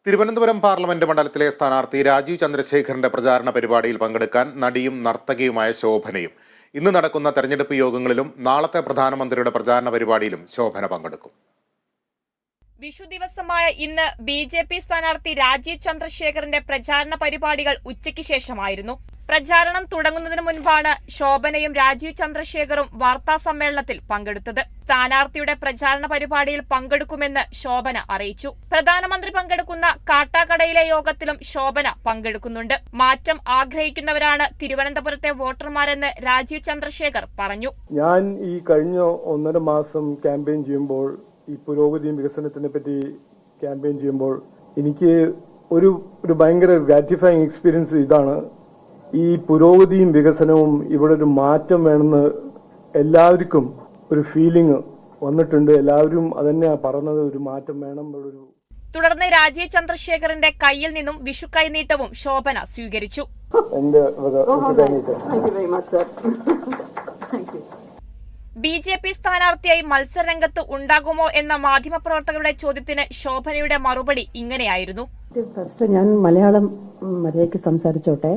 Thiruvananthapuram parliament മണ്ഡലത്തിലെ സ്ഥാനാർത്ഥി രാജീവ് ചന്ദ്രശേഖറിന്റെ പ്രചാരണ പരിപാടിയിൽ പങ്കെടുക്കാൻ നടിയും നർത്തകിയുമായ ശോഭനയും ഇന്ന് നടക്കുന്ന തെരഞ്ഞെടുപ്പ് യോഗങ്ങളിലും നാളത്തെ പ്രധാനമന്ത്രിയുടെ പ്രചാരണ പരിപാടിയിലും ശോഭന പങ്കെടുക്കും. വിഷു ദിവസമായ ഇന്ന് ബി.ജെ.പി. സ്ഥാനാർത്ഥി രാജീവ് ചന്ദ്രശേഖറിന്റെ പ്രചാരണ പരിപാടികൾ ഉച്ചയ്ക്ക് ശേഷമായിരുന്നു. പ്രചാരണം തുടങ്ങുന്നതിന് മുൻപാണ് ശോഭനയും രാജീവ് ചന്ദ്രശേഖറും വാർത്താ സമ്മേളനത്തിൽ പങ്കെടുത്തത്. സ്ഥാനാർത്ഥിയുടെ പ്രചാരണ പരിപാടിയിൽ പങ്കെടുക്കുമെന്ന് ശോഭന അറിയിച്ചു. പ്രധാനമന്ത്രി പങ്കെടുക്കുന്ന കാട്ടാക്കടയിലെ യോഗത്തിലും ശോഭന പങ്കെടുക്കുന്നുണ്ട്. മാറ്റം ആഗ്രഹിക്കുന്നവരാണ് തിരുവനന്തപുരത്തെ വോട്ടർമാരെന്ന് രാജീവ് ചന്ദ്രശേഖർ പറഞ്ഞു. ഞാൻ ഈ കഴിഞ്ഞ 1.5 മാസം ക്യാമ്പയിൻ ചെയ്യുമ്പോൾ, ഈ പുരോഗതിയും വികസനത്തിനെ പറ്റി ക്യാമ്പയിൻ ചെയ്യുമ്പോൾ എനിക്ക് ഒരു ഭയങ്കര ഗ്രാറ്റിഫൈങ് എക്സ്പീരിയൻസ് ഇതാണ്. ഈ പുരോഗതിയും വികസനവും ഇവിടെ ഒരു മാറ്റം വേണമെന്ന് എല്ലാവർക്കും ഒരു ഫീലിംഗ് വന്നിട്ടുണ്ട്. എല്ലാവരും അതന്നെയാണ് പറഞ്ഞത്, ഒരു മാറ്റം വേണം. തുടർന്ന് രാജീവ് ചന്ദ്രശേഖറിന്റെ കയ്യിൽ നിന്നും വിഷു കൈനീട്ടവും ശോഭന സ്വീകരിച്ചു. ബി.ജെ.പി. സ്ഥാനാർത്ഥിയായി മത്സരരംഗത്ത് ഉണ്ടാകുമോ എന്ന മാധ്യമപ്രവർത്തകരുടെ ചോദ്യത്തിന് ശോഭനയുടെ മറുപടി ഇങ്ങനെയായിരുന്നു. ഫസ്റ്റ് ഞാൻ മലയാളം മര്യാദയ്ക്ക് സംസാരിച്ചോട്ടെ,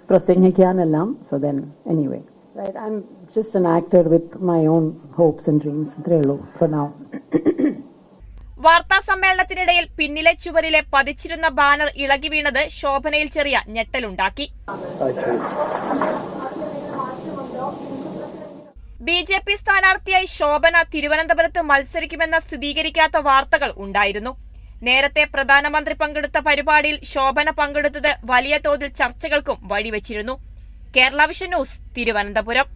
പ്രസംഗിക്കാനെല്ലാം. So then anyway I am just an actor with my own hopes and dreams. ഇത്രയേ ഉള്ളൂ ഫോർ നൗ. വാർത്താ സമ്മേളനത്തിനിടയിൽ പിന്നിലെ ചുവരിലെ പതിച്ചിരുന്ന ബാനർ ഇളകി വീണത് ശോഭനയിൽ ചെറിയ ഞെട്ടലുണ്ടാക്കി. ബി.ജെ.പി. സ്ഥാനാർത്ഥിയായി ശോഭന തിരുവനന്തപുരത്ത് മത്സരിക്കുമെന്ന സ്ഥിരീകരിക്കാത്ത വാർത്തകൾ ഉണ്ടായിരുന്നു. നേരത്തെ പ്രധാനമന്ത്രി പങ്കെടുത്ത പരിപാടിയിൽ ശോഭന പങ്കെടുത്തത് വലിയ തോതിൽ ചർച്ചകൾക്കും വഴിവെച്ചിരുന്നു. Kerala vision news, Thiruvananthapuram.